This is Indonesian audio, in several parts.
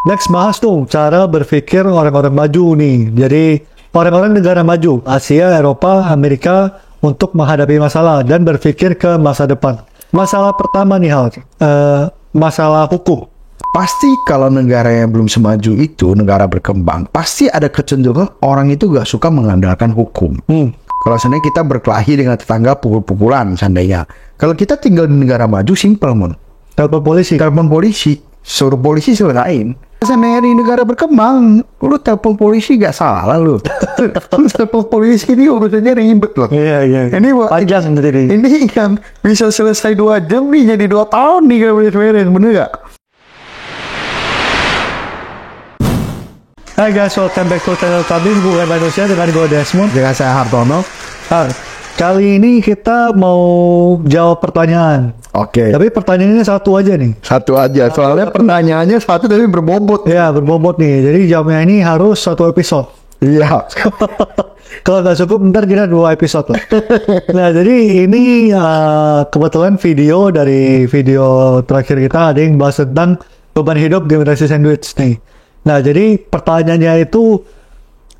Next bahas tuh cara berpikir orang-orang maju nih. Jadi orang-orang negara maju, Asia, Eropa, Amerika untuk menghadapi masalah dan berpikir ke masa depan. Masalah pertama nih masalah hukum. Pasti kalau negara yang belum semaju itu, negara berkembang, pasti ada kecenderungan orang itu gak suka mengandalkan hukum. Kalau seandainya kita berkelahi dengan tetangga pukul-pukulan seandainya. Kalau kita tinggal di negara maju, simple mon. Telepon polisi, suruh polisi selesaiin. Seandainya di negara berkembang, lu telepon polisi gak salah lu. Telepon polisi ini urusannya ribet loh. Iya. Ini panjang sendiri. Ini kan bisa selesai 2 jam nih, jadi 2 tahun nih kalau beres-beres, bener gak? Hai guys, welcome back to channel kami Hubungan Manusia dengan gue Desmond. Dengan saya Hartono. Kali ini kita mau jawab pertanyaan. Oke. Tapi pertanyaannya satu aja nih. Satu aja, soalnya pertanyaannya satu tapi berbobot. Ya, berbobot nih. Jadi jawabnya ini harus 1 episode. Iya. Kalau nggak cukup, ntar kita 2 episode lah. Nah, jadi ini kebetulan video dari video terakhir kita ada yang bahas tentang beban hidup generasi sandwich nih. Nah, jadi pertanyaannya itu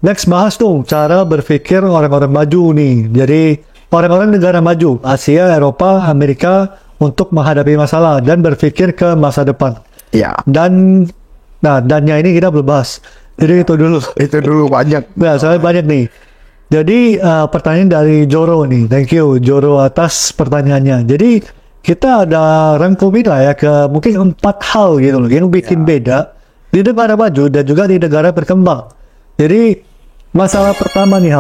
next bahas tuh cara berpikir orang-orang maju nih. Jadi orang-orang negara maju, Asia, Eropa, Amerika untuk menghadapi masalah dan berpikir ke masa depan. Iya. Dannya ini kita belum bahas. Jadi itu dulu. Itu dulu banyak. Nah, soalnya banyak nih. Jadi pertanyaan dari Joro nih. Thank you Joro atas pertanyaannya. Jadi kita ada rangkumin lah ya ke mungkin 4 hal gitu loh yang bikin beda di negara maju dan juga di negara berkembang. Jadi masalah pertama nih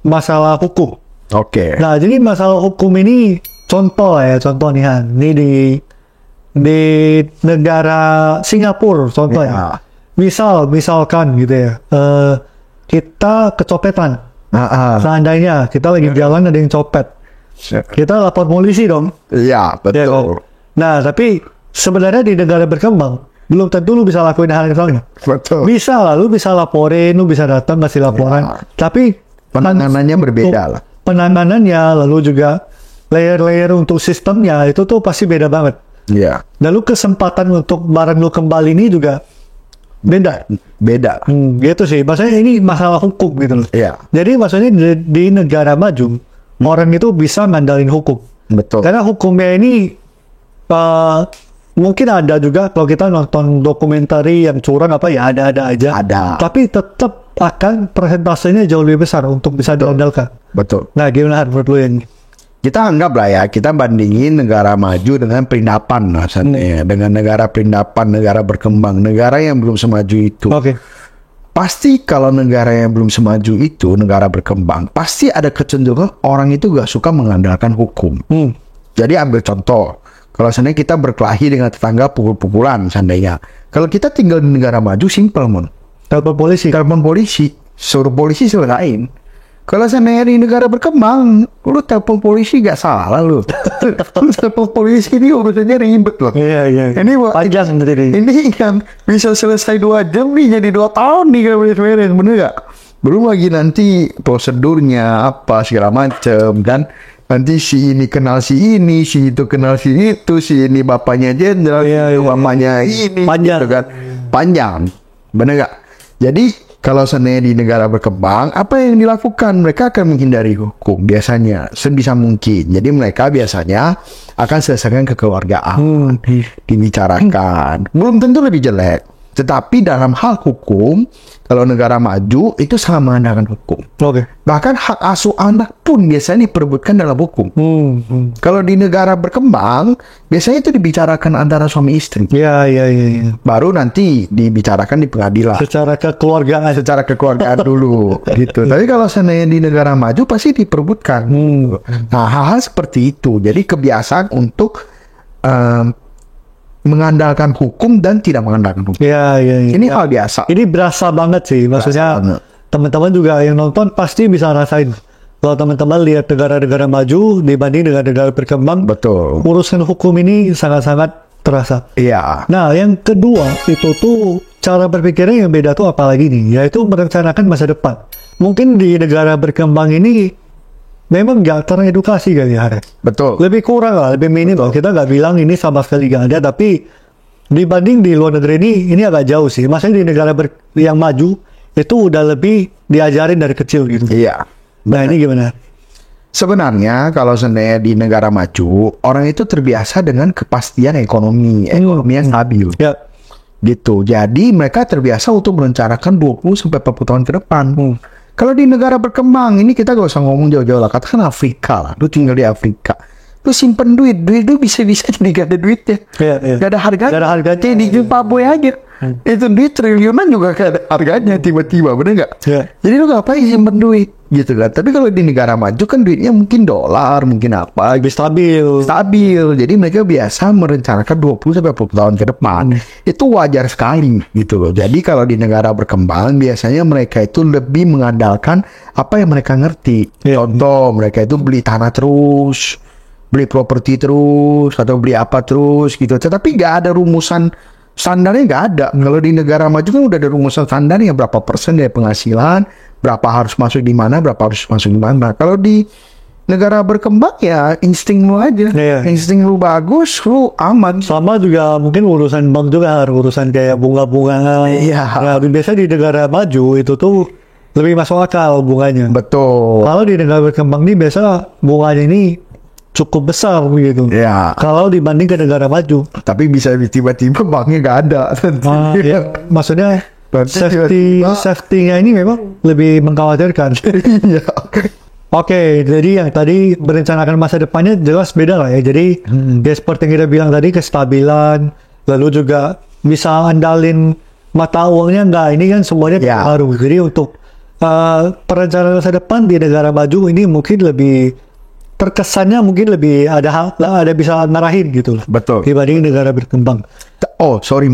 masalah hukum. Oke. Nah, jadi masalah hukum ini contoh nih Han. Ini di negara Singapura contohnya. Misalkan gitu ya. Kita kecopetan. Seandainya kita lagi jalan ada yang copet. Kita lapor polisi dong. Iya, betul. Ya, nah, tapi sebenarnya di negara berkembang belum tentu lu bisa lakuin hal yang sama. Betul. Bisa lah, lu bisa laporin, lu bisa datang kasih laporan. Ya. Tapi penanganannya berbeda lah. Penanganannya, lalu juga layer-layer untuk sistemnya itu tuh pasti beda banget. Iya. Lalu kesempatan untuk barang lu kembali ini juga beda. Gitu sih. Maksudnya ini masalah hukum gitu loh. Iya. Jadi maksudnya di negara maju orang itu bisa ngandalin hukum. Betul. Karena hukumnya ini mungkin ada juga kalau kita nonton dokumentari yang curang apa ya ada aja. Ada. Tapi tetap akan persentasenya jauh lebih besar untuk bisa diandalkan. Betul. Nah, gimana menurut lu ini? Kita anggap lah ya, kita bandingin negara maju dengan perindapan maksudnya, dengan negara perindapan, negara berkembang, negara yang belum semaju itu. Oke. Pasti kalau negara yang belum semaju itu, negara berkembang, pasti ada kecenderungan orang itu gak suka mengandalkan hukum. Jadi ambil contoh, kalau seandainya kita berkelahi dengan tetangga pukul-pukulan seandainya. Kalau kita tinggal di negara maju, simple mon. Telepon polisi, suruh polisi selesaiin. Kalau seandainya di negara berkembang, lu telepon polisi gak salah lu. Telepon polisi ini urusannya ribet loh. Iya. Ini panjang sendiri. Ini kan bisa selesai 2 jam nih, jadi 2 tahun nih kalau beres-beres, bener gak? Belum lagi nanti prosedurnya apa segala macem, dan nanti si ini kenal si ini, si itu kenal si itu, si ini bapaknya jenderal, bapaknya ini, panjang gitu kan. Panjang, bener gak? Jadi kalau seandainya di negara berkembang, apa yang dilakukan? Mereka akan menghindari hukum biasanya sebisa mungkin. Jadi mereka biasanya akan selesaikan kekeluargaan, dibicarakan. Belum tentu lebih jelek, tetapi dalam hal hukum, kalau negara maju itu sangat mengandalkan hukum. Oke. Bahkan hak asuh anak pun biasanya diperebutkan dalam hukum. Kalau di negara berkembang, biasanya itu dibicarakan antara suami istri. Iya. Baru nanti dibicarakan di pengadilan. Secara kekeluargaan dulu gitu. Tapi kalau seandainya di negara maju pasti diperebutkan. Nah, hal-hal seperti itu. Jadi kebiasaan untuk mengandalkan hukum dan tidak mengandalkan hukum. Iya. Ini hal biasa. Ini berasa banget sih. Maksudnya teman-teman juga yang nonton pasti bisa rasain. Kalau teman-teman lihat negara-negara maju dibanding dengan negara berkembang, betul. Urusan hukum ini sangat-sangat terasa. Iya. Nah, yang kedua itu tuh cara berpikirnya yang beda tuh apalagi nih, yaitu merencanakan masa depan. Mungkin di negara berkembang ini memang nggak teredukasi kali ya. Betul. Lebih kurang lah, lebih minim. Kita nggak bilang ini sama sekali nggak ada, tapi dibanding di luar negeri ini agak jauh sih. Maksudnya di negara yang maju itu udah lebih diajarin dari kecil gitu. Iya. Nah ini gimana? Sebenarnya kalau sebenarnya di negara maju, orang itu terbiasa dengan kepastian ekonomi yang stabil. Ya. Gitu. Jadi mereka terbiasa untuk merencanakan 20-40 tahun ke depan. Kalau di negara berkembang, ini kita gak usah ngomong jauh-jauh lah. Katakan Afrika lah, lu tinggal di Afrika. Lu simpen duit lu bisa-bisa jadi gak ada duitnya. Gak ada harganya. Gak ada harganya. Kayak di Zimbabwe aja. Itu duit triliunan juga gak ada harganya tiba-tiba, bener gak? Jadi lu ngapain simpen duit? Gitu kan. Tapi kalau di negara maju kan duitnya mungkin dolar, mungkin apa. Lebih stabil. Jadi mereka biasa merencanakan 20-40 tahun ke depan. Itu wajar sekali gitu loh. Jadi kalau di negara berkembang biasanya mereka itu lebih mengandalkan apa yang mereka ngerti. Contoh, mereka itu beli tanah terus, beli properti terus, atau beli apa terus gitu. Tetapi nggak ada rumusan standarnya, nggak ada. Kalau di negara maju kan udah ada rumusan standarnya, berapa persen dari penghasilan, berapa harus masuk di mana, berapa harus masuk di mana. Kalau di negara berkembang ya insting lu aja. Insting lu bagus, lu aman. Sama juga mungkin urusan bank juga, urusan kayak bunga-bunga. Nah, biasa di negara maju itu tuh lebih masuk akal bunganya. Betul. Kalau di negara berkembang nih biasa bunganya ini cukup besar gitu. Kalau dibanding ke negara maju. Tapi bisa tiba-tiba banknya nggak ada. Maksudnya safety-nya ini memang lebih mengkhawatirkan. Oke, jadi yang tadi merencanakan masa depannya jelas beda lah ya. Jadi ya seperti yang kita bilang tadi, kestabilan, lalu juga bisa andalin mata uangnya enggak. Ini kan semuanya baru. Jadi untuk perencanaan masa depan di negara maju ini mungkin lebih terkesannya mungkin lebih ada bisa narahin gitu lah. Betul. Dibanding negara berkembang. Oh, sorry.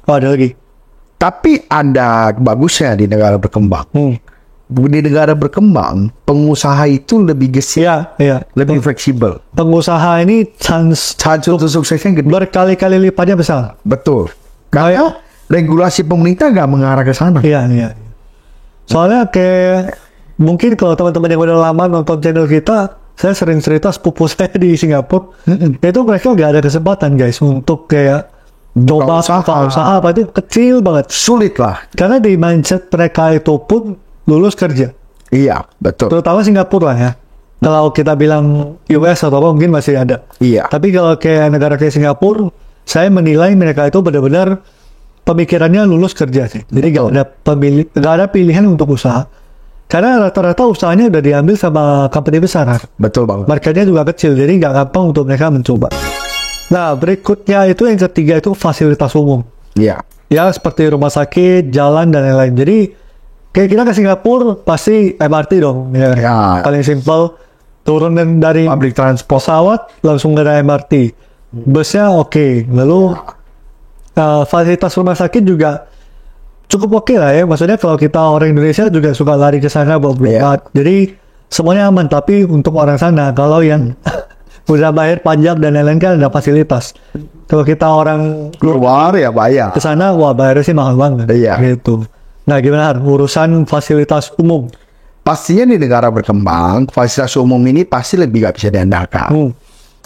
Ada lagi. Tapi ada bagusnya di negara berkembang. Di negara berkembang, pengusaha itu lebih gesit, lebih fleksibel. Pengusaha ini chance untuk suksesnya gede. Berkali-kali lipatnya besar. Betul. Karena regulasi pemerintah nggak mengarah ke sana. Iya. Soalnya kayak mungkin kalau teman-teman yang udah lama nonton channel kita, saya sering cerita sepupu saya di Singapura, itu mereka nggak ada kesempatan guys untuk kayak coba usaha apa itu kecil banget, sulit lah. Karena di mindset mereka itu pun lulus kerja. Iya, betul. Terutama Singapura lah ya. Kalau kita bilang US atau apa mungkin masih ada. Iya. Tapi kalau kayak negara kayak Singapura, saya menilai mereka itu benar-benar pemikirannya lulus kerja sih. Jadi nggak ada pilihan untuk usaha. Karena rata-rata usahanya udah diambil sama company besar. Betul banget. Marketnya juga kecil, jadi nggak gampang untuk mereka mencoba. Nah, berikutnya itu yang ketiga itu fasilitas umum. Iya. Ya, seperti rumah sakit, jalan, dan lain-lain. Jadi, kayak kita ke Singapura, pasti MRT dong. Ya. Paling simple, turun dari public transport, pesawat, langsung ke MRT. Busnya oke. Lalu, fasilitas rumah sakit juga cukup oke lah ya. Maksudnya kalau kita orang Indonesia juga suka lari ke sana buat berobat. Jadi semuanya aman. Tapi untuk orang sana, kalau yang udah bayar pajak dan lain-lain kan ada fasilitas. Kalau kita orang luar ya bayar. Ke sana, wah bayarnya sih mahal banget. Gitu. Nah gimana urusan fasilitas umum? Pastinya di negara berkembang, fasilitas umum ini pasti lebih gak bisa diandalkan.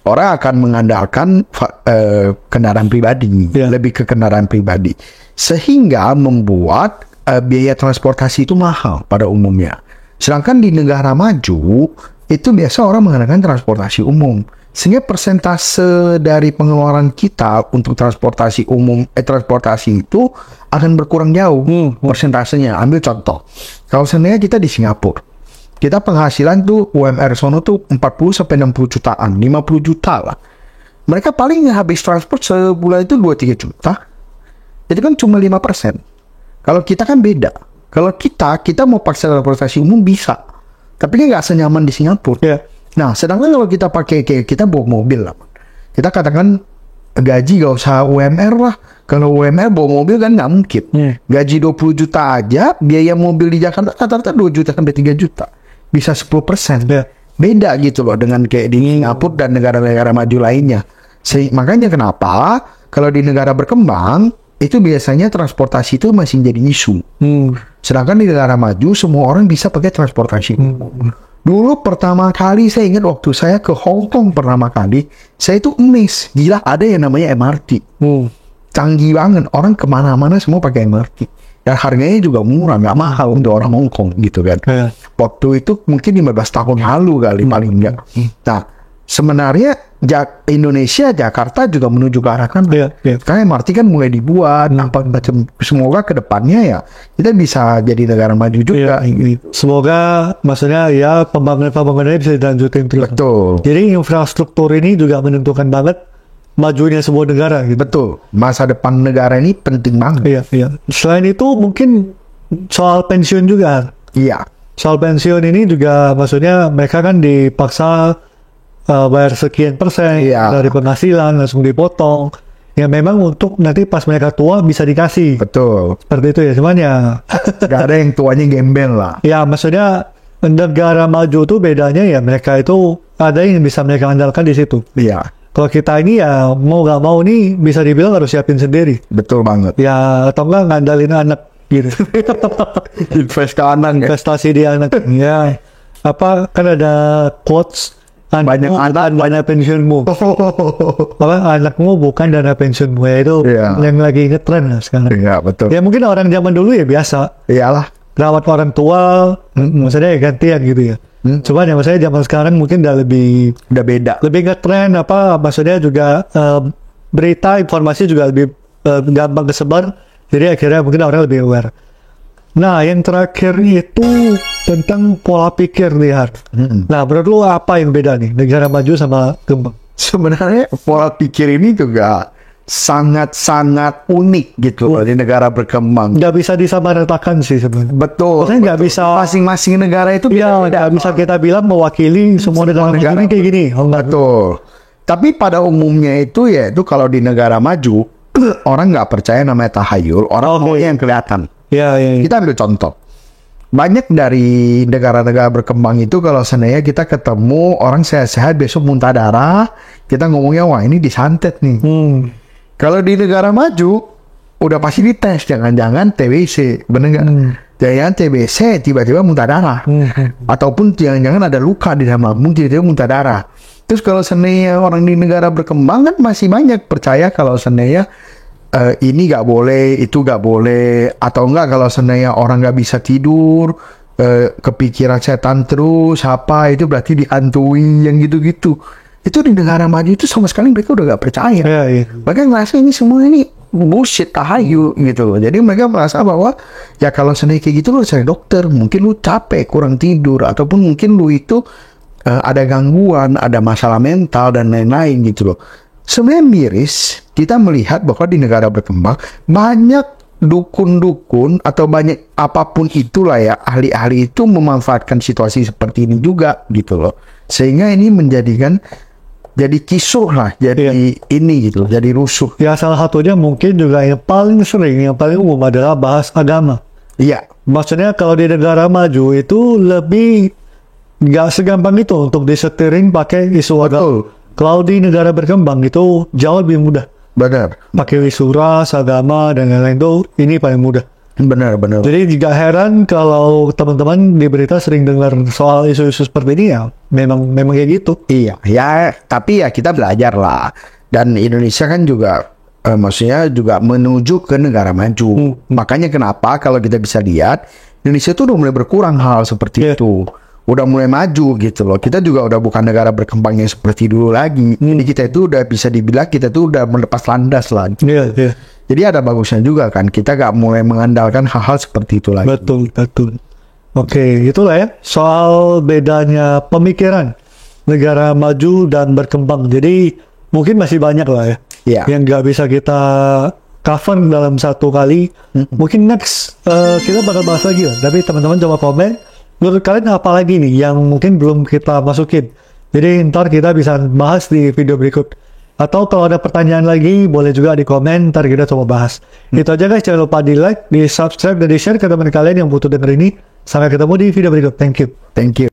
Orang akan mengandalkan kendaraan pribadi, lebih ke kendaraan pribadi. Sehingga membuat biaya transportasi itu mahal pada umumnya. Sedangkan di negara maju, itu biasa orang menggunakan transportasi umum. Sehingga persentase dari pengeluaran kita untuk transportasi umum, transportasi itu akan berkurang jauh persentasenya. Ambil contoh, kalau seandainya kita di Singapura, kita penghasilan tuh UMR sono tuh 40-60 jutaan, 50 juta lah. Mereka paling habis transport sebulan itu 2-3 juta. Jadi kan cuma 5%. Kalau kita kan beda. Kalau kita mau pakai transportasi umum bisa. Tapi kan nggak senyaman di Singapura. Nah, sedangkan kalau kita pakai kayak kita bawa mobil lah. Kita katakan gaji gak usah UMR lah. Kalau UMR bawa mobil kan nggak mungkin. Gaji 20 juta aja, biaya mobil di Jakarta rata-rata 2 juta sampai 3 juta. Bisa 10%. Beda gitu loh dengan kayak di Singapura dan negara-negara maju lainnya. Makanya kenapa kalau di negara berkembang itu biasanya transportasi itu masih jadi isu. Sedangkan di negara maju semua orang bisa pakai transportasi. Dulu pertama kali saya ingat waktu saya ke Hong Kong pertama kali, saya itu amazed. Gila, ada yang namanya MRT. canggih banget. Orang kemana-mana semua pakai MRT. Dan harganya juga murah, nggak mahal untuk orang Hong Kong gitu kan. Iya. Waktu itu mungkin 15 tahun lalu kali paling enggak. Nah, sebenarnya Indonesia, Jakarta juga menuju ke arah kan. Iya, iya. Karena MRT kan mulai dibuat, apa macam. Semoga ke depannya ya kita bisa jadi negara maju juga. Iya. Semoga maksudnya ya pembangunannya bisa dilanjutin terus. Betul. Jadi infrastruktur ini juga menentukan banget majunya sebuah negara gitu. Betul. Masa depan negara ini penting banget. Iya, iya. Selain itu mungkin soal pensiun juga. Iya. Soal pensiun ini juga maksudnya mereka kan dipaksa bayar sekian persen Iya. dari penghasilan langsung dipotong. Ya memang untuk nanti pas mereka tua bisa dikasih. Betul. Seperti itu ya. Cuman ya Gak ada yang tuanya gembel lah. ya maksudnya negara maju tuh bedanya ya mereka itu ada yang bisa mereka andalkan di situ. Iya. Kalau kita ini ya mau gak mau nih bisa dibilang harus siapin sendiri. Betul banget. Ya atau enggak ngandalin anak gitu. Invest ke anak ya. Investasi di anak. Ya apa kan ada quotes Banyak anak, dana pensiunmu. Apa anakmu bukan dana pensiunmu ya itu Iya. yang lagi ngetren lah sekarang. Iya, betul. Ya mungkin orang zaman dulu ya biasa Iyalah. rawat orang tua, maksudnya ya gantian gitu ya. Cuman ya maksudnya zaman sekarang mungkin udah lebih Udah beda. ngetren apa maksudnya juga berita informasi juga lebih gampang kesebar, jadi akhirnya mungkin orang lebih aware. Nah yang terakhir itu tentang pola pikir lihat. Nah menurut lu apa yang beda nih negara maju sama kembang? Sebenarnya pola pikir ini juga sangat-sangat unik gitu loh di negara berkembang. Nggak bisa disamaratakan sih sebenarnya. Betul. Maksudnya nggak bisa. Masing-masing negara itu Ya beda. nggak bisa kita bilang mewakili semua negara maju ini kayak gini. Oh, nggak. Betul. Tapi pada umumnya itu ya itu kalau di negara maju orang nggak percaya namanya tahayul, orang maunya yang kelihatan. Ya, ya, ya. Kita ambil contoh. Banyak dari negara-negara berkembang itu kalau seandainya kita ketemu orang sehat-sehat besok muntah darah, kita ngomongnya wah ini disantet nih. Kalau di negara maju udah pasti dites, jangan-jangan TBC, bener nggak? Jangan TBC tiba-tiba muntah darah, ataupun jangan-jangan ada luka di dalam lambung tiba-tiba muntah darah. Terus kalau seandainya orang di negara berkembang kan masih banyak percaya kalau seandainya ini nggak boleh, itu nggak boleh, atau enggak kalau seandainya orang nggak bisa tidur, kepikiran setan terus, apa itu berarti dihantui yang gitu-gitu. Itu di negara maju itu sama sekali mereka udah nggak percaya. Ya, ya. Mereka ngerasa ini semua ini bullshit, tahayul gitu. Jadi mereka merasa bahwa ya kalau seandainya kayak gitu lu cari dokter, mungkin lu capek, kurang tidur, ataupun mungkin lu itu ada gangguan, ada masalah mental dan lain-lain gitu loh. Sebenarnya miris kita melihat bahwa di negara berkembang banyak dukun-dukun atau banyak apapun itulah ya ahli-ahli itu memanfaatkan situasi seperti ini juga gitu loh, sehingga ini menjadikan jadi kisruh lah, jadi ini gitu, jadi rusuh. Ya salah satunya mungkin juga yang paling sering, yang paling umum adalah bahas agama. Iya, Maksudnya kalau di negara maju itu lebih nggak segampang itu untuk disetirin pakai isu agama. betul, Kalau di negara berkembang itu jauh lebih mudah. benar, Pakai isu ras, agama, dan lain-lain itu ini paling mudah. benar. Jadi juga heran kalau teman-teman di berita sering dengar soal isu-isu seperti ini ya. Memang kayak gitu. Iya, ya, tapi ya kita belajar lah. Dan Indonesia kan juga, maksudnya juga menuju ke negara maju. Makanya kenapa kalau kita bisa lihat, Indonesia tuh udah mulai berkurang hal seperti itu. Udah mulai maju gitu loh. Kita juga udah bukan negara berkembang yang seperti dulu lagi. Jadi kita itu udah bisa dibilang kita tuh udah melepas landas lah. Iya, iya. Jadi ada bagusnya juga kan. Kita gak mulai mengandalkan hal-hal seperti itu lagi. Betul. Oke, itulah ya soal bedanya pemikiran negara maju dan berkembang. Jadi mungkin masih banyak lah ya yang nggak bisa kita cover dalam satu kali. Mungkin next kita bakal bahas lagi lah. Tapi teman-teman coba komen menurut kalian apa lagi nih yang mungkin belum kita masukin. Jadi ntar kita bisa bahas di video berikut. Atau kalau ada pertanyaan lagi, boleh juga di komen, ntar kita coba bahas. Itu aja guys, jangan lupa di like, di subscribe, dan di share ke teman kalian yang butuh denger ini. Sampai ketemu di video berikut. Thank you. Thank you.